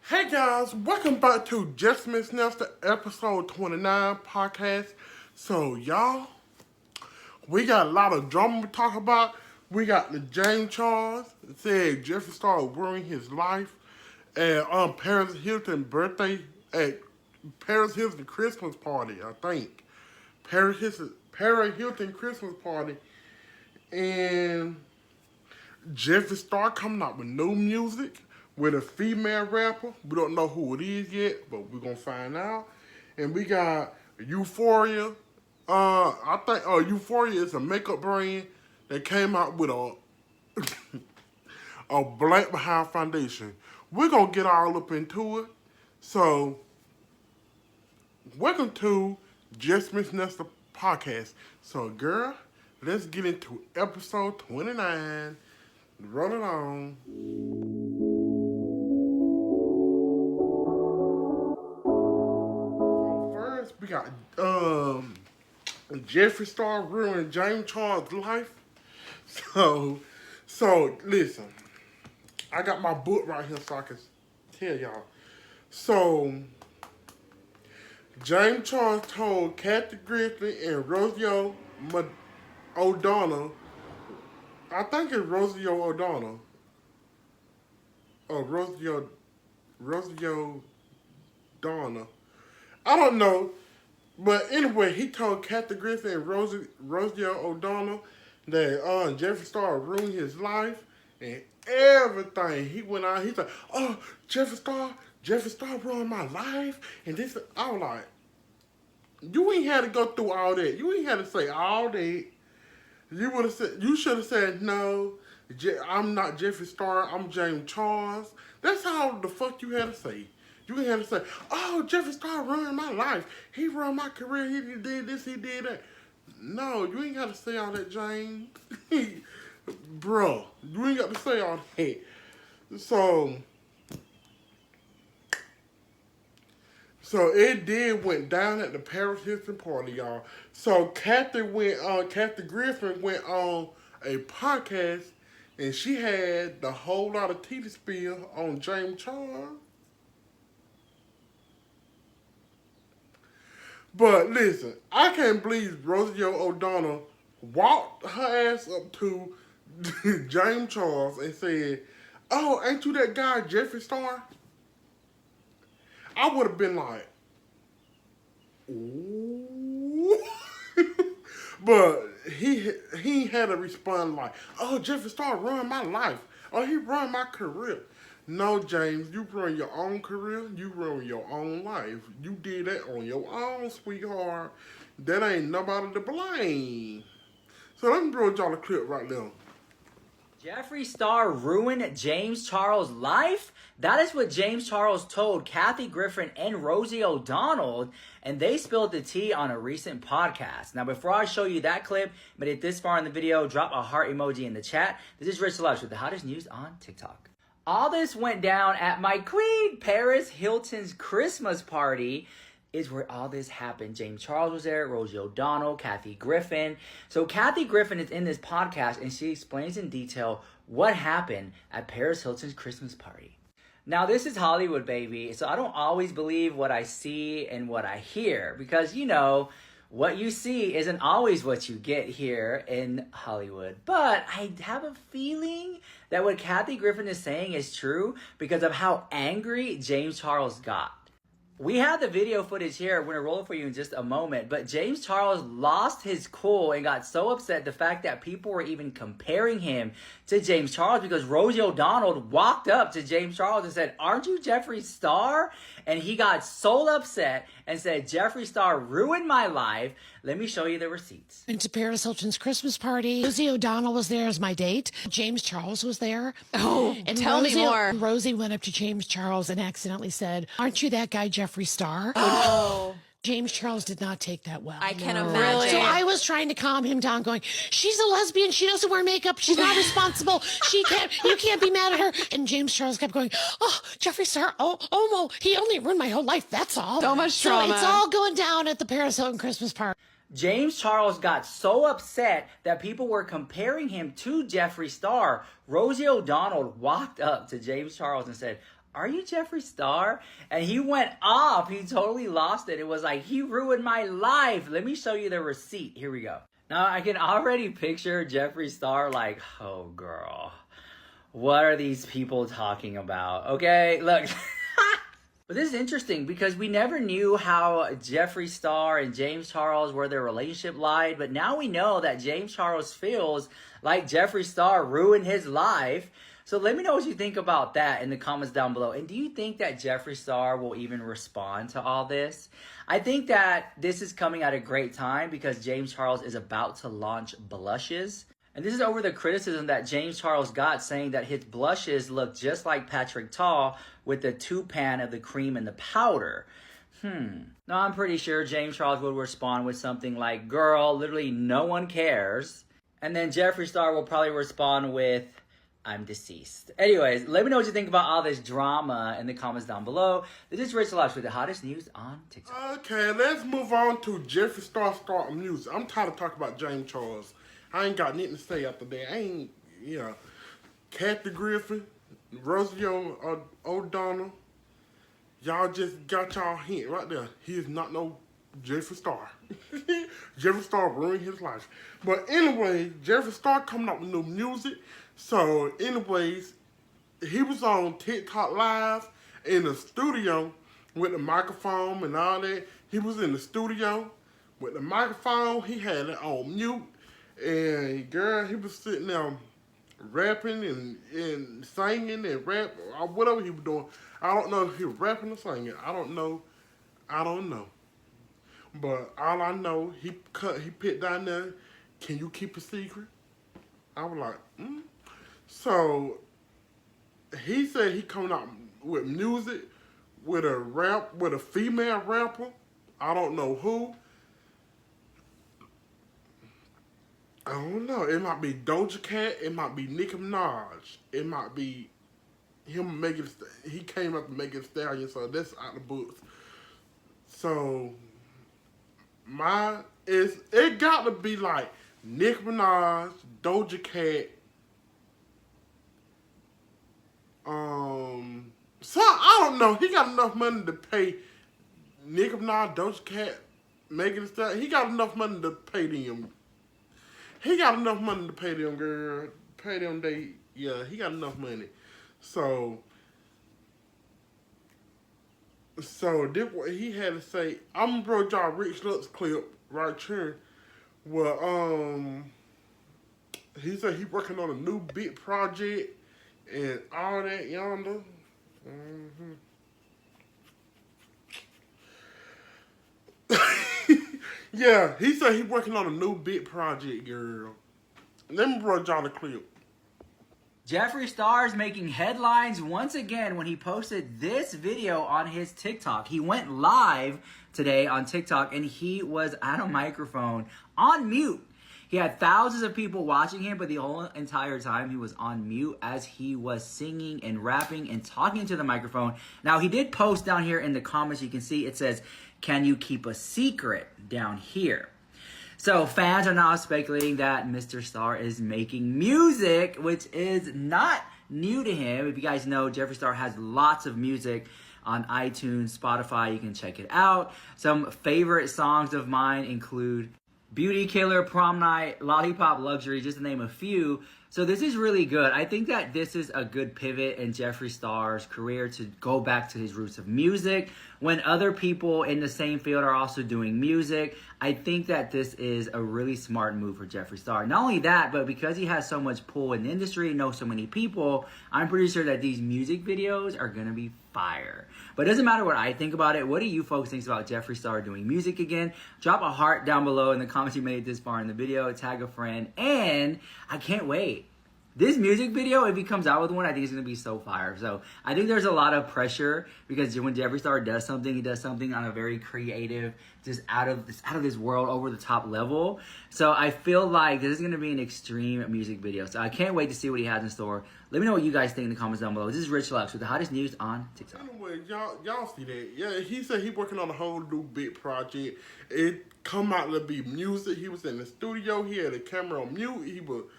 Hey guys, welcome back to Just Miss Nestor episode 29 podcast. So y'all, we got a lot of drama to talk about. We got the James Charles said Jeffree Star ruining his life, and Paris Hilton birthday at Paris Hilton Christmas party. I think Paris Hilton Christmas party, and Jeffree Star coming out with new music with a female rapper. We don't know who it is yet, but we're gonna find out. And we got Euphoria. I think Euphoria is a makeup brand that came out with a a black behind foundation. We're gonna get all up into it. So, welcome to Just Miss Nestor podcast. So, girl, let's get into episode 29. Roll it on. So first, we got Jeffree Star ruining James Charles' life. So listen, I got my book right here so I can tell y'all. So James Charles told Kathy Griffin and Rosie O'Donnell. I think it's Rosie O'Donnell. Or Rosie O'Donnell. I don't know. But anyway, he told Kathy Griffin and Rosie O'Donnell that Jeffree Star ruined his life and everything. He went out, he said, oh, Jeffree Star ruined my life. And this, I was like, you ain't had to go through all that. You ain't had to say all that. You should have said, no, I'm not Jeffree Star, I'm James Charles. That's all the fuck you had to say. You ain't had to say, oh, Jeffree Star ruined my life. He ruined my career, he did this, he did that. No, you ain't got to say all that, James. Bro, you ain't got to say all that. So it did went down at the Paris Hilton party, y'all. So Kathy Griffin went on a podcast and she had the whole lot of tea to spill on James Charles. But listen, I can't believe Rosie O'Donnell walked her ass up to James Charles and said, oh, ain't you that guy Jeffree Star? I would have been like, ooh. But he had to respond like, oh, Jeffree Star ruined my life. Oh, he ruined my career. No, James, you ruined your own career. You ruined your own life. You did that on your own, sweetheart. That ain't nobody to blame. So let me bring y'all a clip right now. Jeffree Star ruined James Charles' life? That is what James Charles told Kathy Griffin and Rosie O'Donnell, and they spilled the tea on a recent podcast. Now, before I show you that clip, but if this far in the video, drop a heart emoji in the chat. This is Rich Deluxe with the hottest news on TikTok. All this went down at my queen, Paris Hilton's Christmas party. Is where all this happened. James Charles was there, Rosie O'Donnell, Kathy Griffin. So Kathy Griffin is in this podcast and she explains in detail what happened at Paris Hilton's Christmas party. Now this is Hollywood, baby. So I don't always believe what I see and what I hear because, you know, what you see isn't always what you get here in Hollywood. But I have a feeling that what Kathy Griffin is saying is true because of how angry James Charles got. We have the video footage here. We're going to roll it for you in just a moment. But James Charles lost his cool and got so upset the fact that people were even comparing him to James Charles because Rosie O'Donnell walked up to James Charles and said, aren't you Jeffree Star? And he got so upset and said, Jeffree Star ruined my life. Let me show you the receipts. Went to Paris Hilton's Christmas party. Rosie O'Donnell was there as my date. James Charles was there. Oh, and tell me more. Rosie went up to James Charles and accidentally said, aren't you that guy Jeffree Star? Oh. James Charles did not take that well. I can imagine. So I was trying to calm him down, going, she's a lesbian. She doesn't wear makeup. She's not responsible. You can't be mad at her. And James Charles kept going, oh, Jeffree Star, oh, no, he only ruined my whole life. That's all. So much trauma. So it's all going down at the Paris Hilton Christmas party. James Charles got so upset that people were comparing him to Jeffree Star. Rosie O'Donnell walked up to James Charles and said, are you Jeffree Star? And he went off. He totally lost it. It was like, he ruined my life. Let me show you the receipt. Here we go. Now, I can already picture Jeffree Star like, oh, girl, what are these people talking about? Okay, look. But this is interesting because we never knew how Jeffree Star and James Charles, where their relationship lied. But now we know that James Charles feels like Jeffree Star ruined his life. So let me know what you think about that in the comments down below. And do you think that Jeffree Star will even respond to all this? I think that this is coming at a great time because James Charles is about to launch blushes. And this is over the criticism that James Charles got, saying that his blushes look just like Patrick Ta with the toucan of the cream and the powder. Now, I'm pretty sure James Charles would respond with something like, girl, literally no one cares. And then Jeffree Star will probably respond with, I'm deceased. Anyways, let me know what you think about all this drama in the comments down below. This is Rachel Lodge with the hottest news on TikTok. Okay, let's move on to Jeffree Star starting music. I'm tired of talking about James Charles. I ain't got nothing to say after that. I ain't, Kathy Griffin, Rosie O'Donnell, y'all just got y'all hint right there. He is not no Jeffree Star. Jeffree Star ruined his life. But anyway, Jeffree Star coming out with new music. So anyways, he was on TikTok Live in the studio with the microphone and all that. He was in the studio with the microphone. He had it on mute. And girl, he was sitting there rapping and singing and rap or whatever he was doing. I don't know if he was rapping or singing. I don't know. But all I know, he put down there, can you keep a secret? I was like, So he said he coming out with music with a female rapper. I don't know who. I don't know. It might be Doja Cat. It might be Nicki Minaj. It might be him making. He came up to Megan Thee Stallion, so that's out the books. So it got to be like Nicki Minaj, Doja Cat. So I don't know. He got enough money to pay Nicki Minaj, Doja Cat, Megan Thee Stallion. He got enough money to pay them. He got enough money to pay them, girl. Pay them, he got enough money. So this what he had to say. I'm gonna draw Rich Lux clip right here. Well, he said he working on a new big project and all that yonder. Yeah, he said he working on a new big project, girl. Let me bring y'all the clip. Jeffree Star is making headlines once again when he posted this video on his TikTok. He went live today on TikTok and he was at a microphone on mute. He had thousands of people watching him, but the whole entire time he was on mute as he was singing and rapping and talking to the microphone. Now, he did post down here in the comments, you can see it says, can you keep a secret down here? So fans are now speculating that Mr. Star is making music, which is not new to him. If you guys know, Jeffree Star has lots of music on iTunes, Spotify. You can check it out. Some favorite songs of mine include Beauty Killer, Prom Night, Lollipop Luxury, just to name a few. So this is really good. I think that this is a good pivot in Jeffree Star's career to go back to his roots of music. When other people in the same field are also doing music, I think that this is a really smart move for Jeffree Star. Not only that, but because he has so much pull in the industry, knows so many people, I'm pretty sure that these music videos are going to be fire. But it doesn't matter what I think about it. What do you folks think about Jeffree Star doing music again? Drop a heart down below in the comments you made it this far in the video. Tag a friend. And I can't wait. This music video, if he comes out with one, I think it's going to be so fire. So I think there's a lot of pressure because when Jeffree Star does something, he does something on a very creative, just out of this world, over the top level. So I feel like this is going to be an extreme music video. So I can't wait to see what he has in store. Let me know what you guys think in the comments down below. This is Rich Lux with the hottest news on TikTok. Anyway, y'all see that? Yeah, he said he working on a whole new big project. It come out to be music. He was in the studio. He had a camera on mute.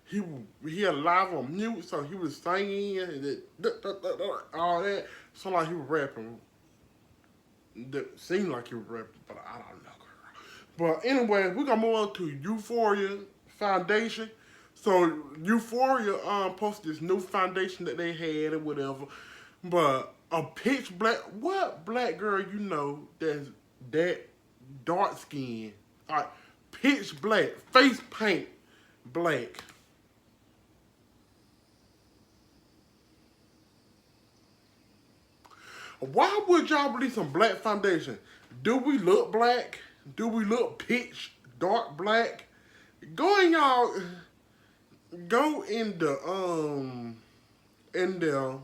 he had live on mute, so he was singing and all that. So like he was rapping. That seemed like he was rapping, but I don't know. But anyway, we're gonna move on to Euphoria Foundation. So Euphoria posted this new foundation that they had or whatever. But a pitch black, what black girl you know that's that dark skin? Like pitch black, face paint black. Why would y'all release some black foundation? Do we look black? Do we look pitch dark black? Go in y'all, go in there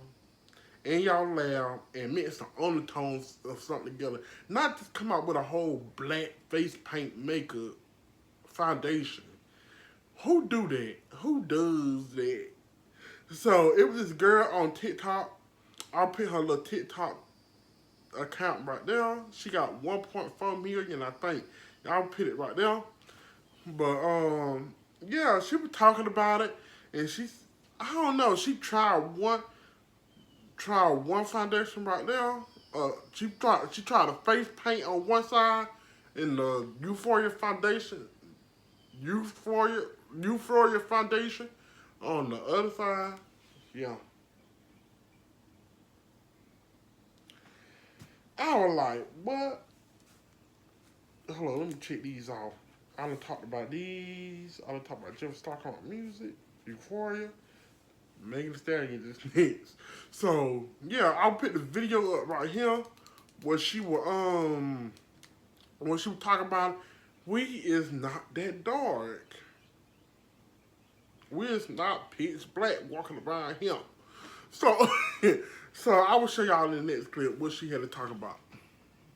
in y'all lab and mix some undertones of something together. Not just come out with a whole black face paint makeup foundation. Who do that? Who does that? So it was this girl on TikTok. I'll put her little TikTok account right there. She got 1.4 million, I think. I'll put it right there. But yeah, she was talking about it, and I don't know, she tried one foundation right there. She tried a face paint on one side, and the Euphoria foundation on the other side. Yeah. I was like, what? Hold on, let me check these off. I done talked about these. I done talked about Jeff Stockholm music, Euphoria, Megan Thee Stallion just next. So yeah, I'll put the video up right here where she was talking about we is not that dark. We is not pitch black walking around here. So so I will show y'all in the next clip what she had to talk about.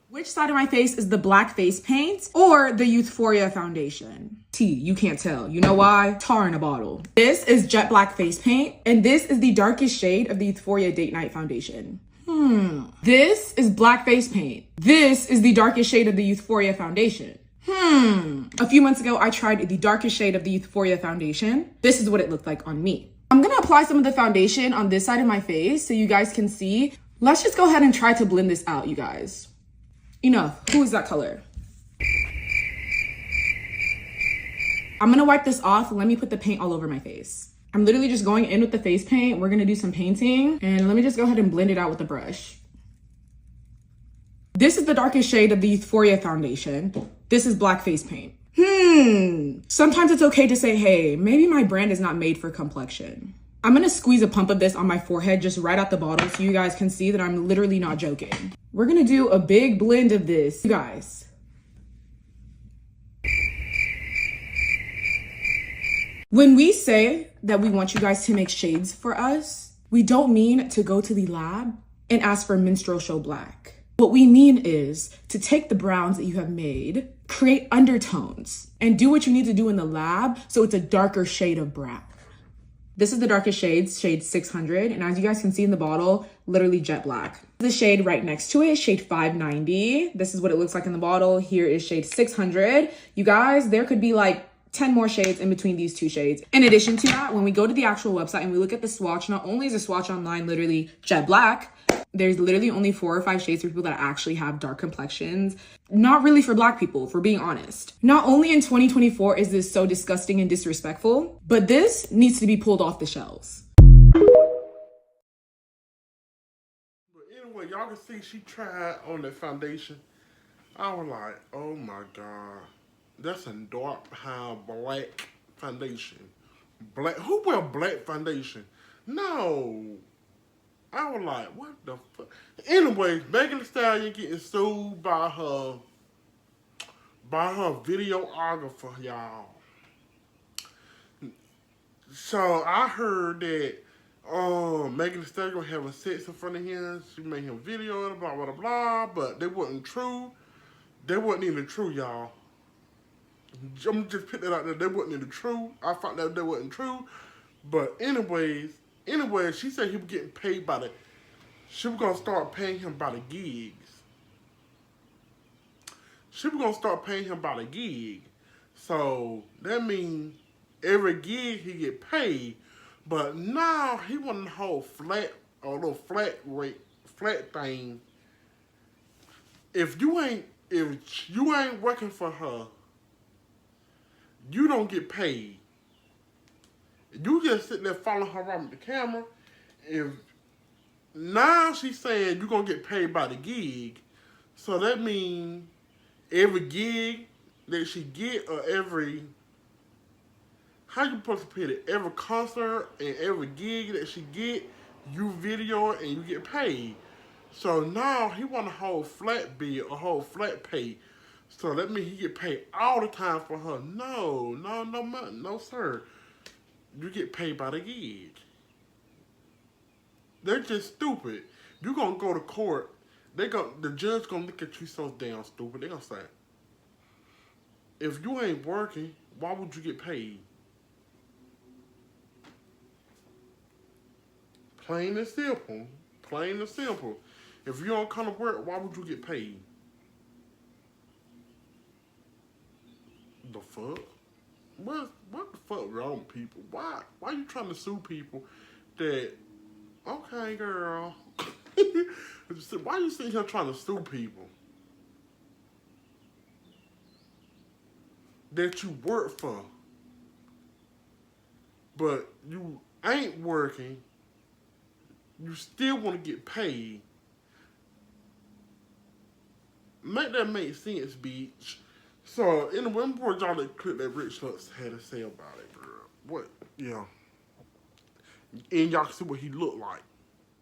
Which side of my face is the black face paint or the Youthforia foundation? T, you can't tell. You know why? Tar in a bottle. This is jet black face paint, and this is the darkest shade of the Youthforia Date Night foundation. This is black face paint. This is the darkest shade of the Youthforia foundation. A few months ago, I tried the darkest shade of the Youthforia foundation. This is what it looked like on me. I'm gonna apply some of the foundation on this side of my face so you guys can see. Let's just go ahead and try to blend this out, you guys. Enough. Who is that color? I'm gonna wipe this off and let me put the paint all over my face. I'm literally just going in with the face paint. We're gonna do some painting, and let me just go ahead and blend it out with the brush. This is the darkest shade of the Youthforia foundation. This is black face paint. Sometimes it's okay to say, hey, maybe my brand is not made for complexion. I'm gonna squeeze a pump of this on my forehead just right out the bottle so you guys can see that I'm literally not joking. We're gonna do a big blend of this, you guys. When we say that we want you guys to make shades for us, we don't mean to go to the lab and ask for minstrel show black. What we mean is to take the browns that you have made, create undertones, and do what you need to do in the lab so it's a darker shade of brown. This is the darkest shades, shade 600. And as you guys can see in the bottle, literally jet black. The shade right next to it, shade 590. This is what it looks like in the bottle. Here is shade 600. You guys, there could be like 10 more shades in between these two shades. In addition to that, when we go to the actual website and we look at the swatch, not only is the swatch online literally jet black, there's literally only 4 or 5 shades for people that actually have dark complexions. Not really for black people, for being honest. Not only in 2024 is this so disgusting and disrespectful, but this needs to be pulled off the shelves. But anyway, y'all can see she tried on that foundation. I was like, oh my God. That's a dark behind black foundation. Black, who wear black foundation? No. I was like, what the fuck? Anyways, Megan Thee Stallion getting sued by her videographer, y'all. So I heard that Megan Thee Stallion was having sex in front of him. She made him video it, blah, blah, blah, blah. But they wasn't true. They wasn't even true, y'all. I'm just putting that out there. They wasn't even true. I found out they wasn't true. But anyways, she said he was getting paid by she was going to start paying him by the gigs. She was going to start paying him by the gig. So that means every gig he get paid. But now he want a whole flat, a little flat rate, flat thing. If you ain't working for her, you don't get paid. You just sit there following her around with the camera. If now she's saying you're gonna get paid by the gig, so that means every gig that she get or every how you supposed to put it? Every concert and every gig that she get, you video it and you get paid. So now he want a whole flat bill, a whole flat pay. So that means he get paid all the time for her. No, sir. You get paid by the gig. They're just stupid. You gonna go to court. The judge gonna look at you so damn stupid. They gonna say, if you ain't working, why would you get paid? Plain and simple. Plain and simple. If you don't come to work, why would you get paid? The fuck? What the fuck wrong with people? Why you trying to sue people that, okay girl. Why you sitting here trying to sue people that you work for, but you ain't working, you still want to get paid? Make that make sense, bitch. So, in the one more y'all that clip that Rich Lux had to say about it, girl. What? Yeah. And y'all can see what he looked like.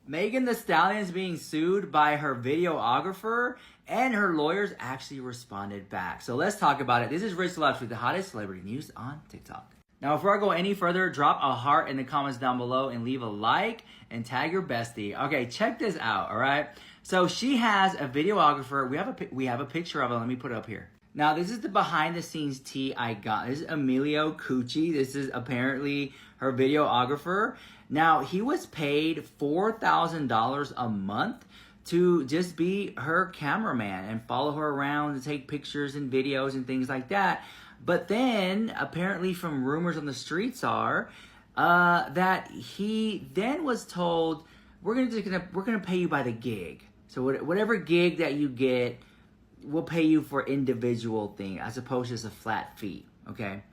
Megan Thee Stallion is being sued by her videographer, and her lawyers actually responded back. So let's talk about it. This is Rich Lux with the hottest celebrity news on TikTok. Now, before I go any further, drop a heart in the comments down below and leave a like and tag your bestie. Okay, check this out, all right? So she has a videographer. We have a picture of it. Let me put it up here. Now, this is the behind-the-scenes tea I got. This is Emilio Cucci. This is apparently her videographer. Now, he was paid $4,000 a month to just be her cameraman and follow her around and take pictures and videos and things like that. But then, apparently from rumors on the streets are, that he then was told, we're gonna pay you by the gig. So whatever gig that you get, we'll pay you for individual thing as opposed to just a flat fee, okay?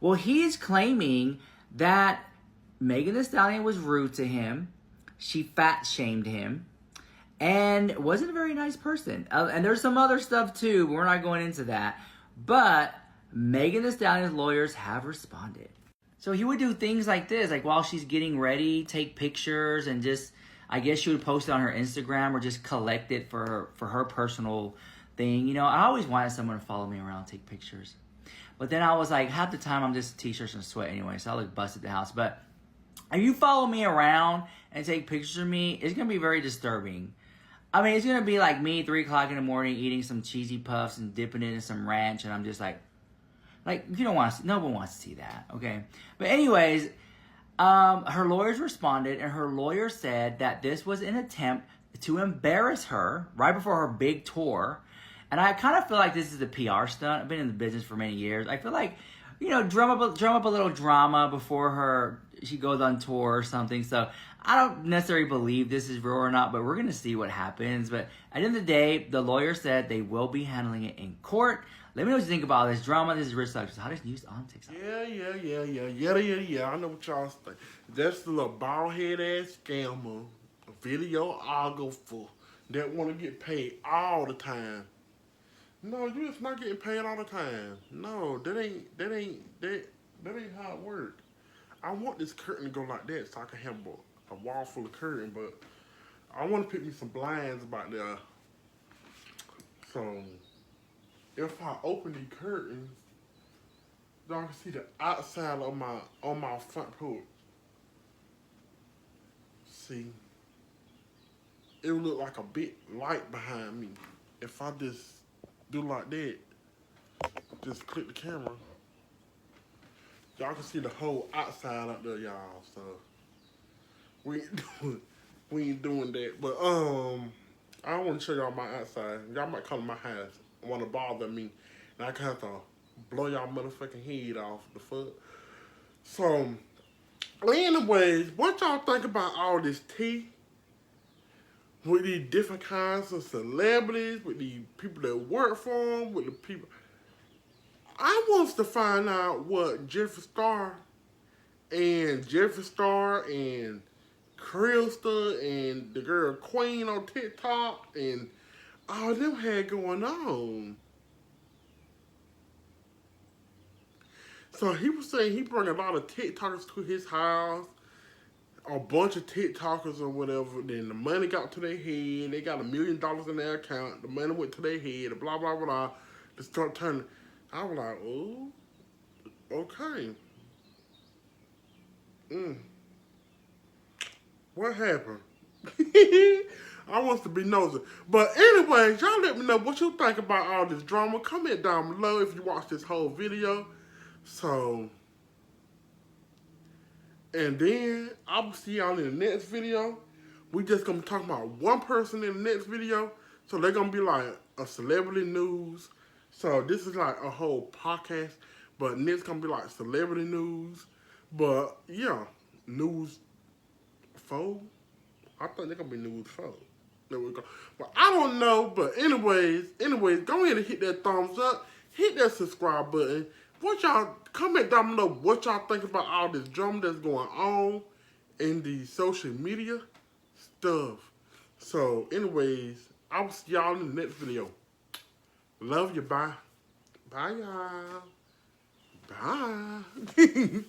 Well, he is claiming that Megan Thee Stallion was rude to him, she fat shamed him, and wasn't a very nice person. And there's some other stuff too, but we're not going into that. But Megan Thee Stallion's lawyers have responded. So he would do things like this, like while she's getting ready, take pictures and just, I guess she would post it on her Instagram or just collect it for her personal thing. You know, I always wanted someone to follow me around and take pictures. But then I was like, half the time I'm just t-shirts and sweat anyway, so I look busted at the house. But if you follow me around and take pictures of me, it's going to be very disturbing. I mean, it's going to be like me 3 o'clock in the morning eating some cheesy puffs and dipping it in some ranch, and I'm just like you don't want to, no one wants to see that, okay? But anyways, her lawyers responded, and her lawyer said that this was an attempt to embarrass her right before her big tour. And I kind of feel like this is a PR stunt. I've been in the business for many years. I feel like, you know, drum up a little drama before she goes on tour or something. So I don't necessarily believe this is real or not, but we're going to see what happens. But at the end of the day, the lawyer said they will be handling it in court. Let me know what you think about this drama. This is Rich Lux, hottest news on TikTok. Yeah. I know what y'all think. That's the little bald head ass scammer, videographer that want to get paid all the time. No, you just not getting paid all the time. No, that ain't how it works. I want this curtain to go like that so I can have a wall full of curtain, but I want to pick me some blinds about there. So if I open the curtains, y'all can see the outside of my front porch. See, it would look like a big light behind me if I just do like that. Just click the camera. Y'all can see the whole outside up there, y'all. So we ain't doing that. But I want to show y'all my outside. Y'all might come to my house and want to bother me, and I can have to blow y'all motherfucking head off. The fuck. So, anyways, what y'all think about all this tea with these different kinds of celebrities, with these people that work for them, with the people? I wants to find out what Jeffree Star and Krista and the girl Queen on TikTok and all them had going on. So he was saying he brought a lot of TikTokers to his house, a bunch of TikTokers or whatever. Then the money got to their head. They got $1 million in their account. The money went to their head. Blah blah blah. To start turning. I was like, oh, okay. What happened? I wants to be nosy. But anyways, y'all let me know what you think about all this drama. Comment down below if you watched this whole video. So, and then I will see y'all in the next video. We just gonna be talking about one person in the next video. So they're gonna be like a celebrity news. So this is like a whole podcast. But next gonna be like celebrity news. But yeah, news 4. I think they're gonna be news 4. There we go. But I don't know. But anyways, go ahead and hit that thumbs up. Hit that subscribe button. What y'all, comment down below what y'all think about all this drama that's going on in the social media stuff. So anyways, I will see y'all in the next video. Love you, bye. Bye, y'all. Bye.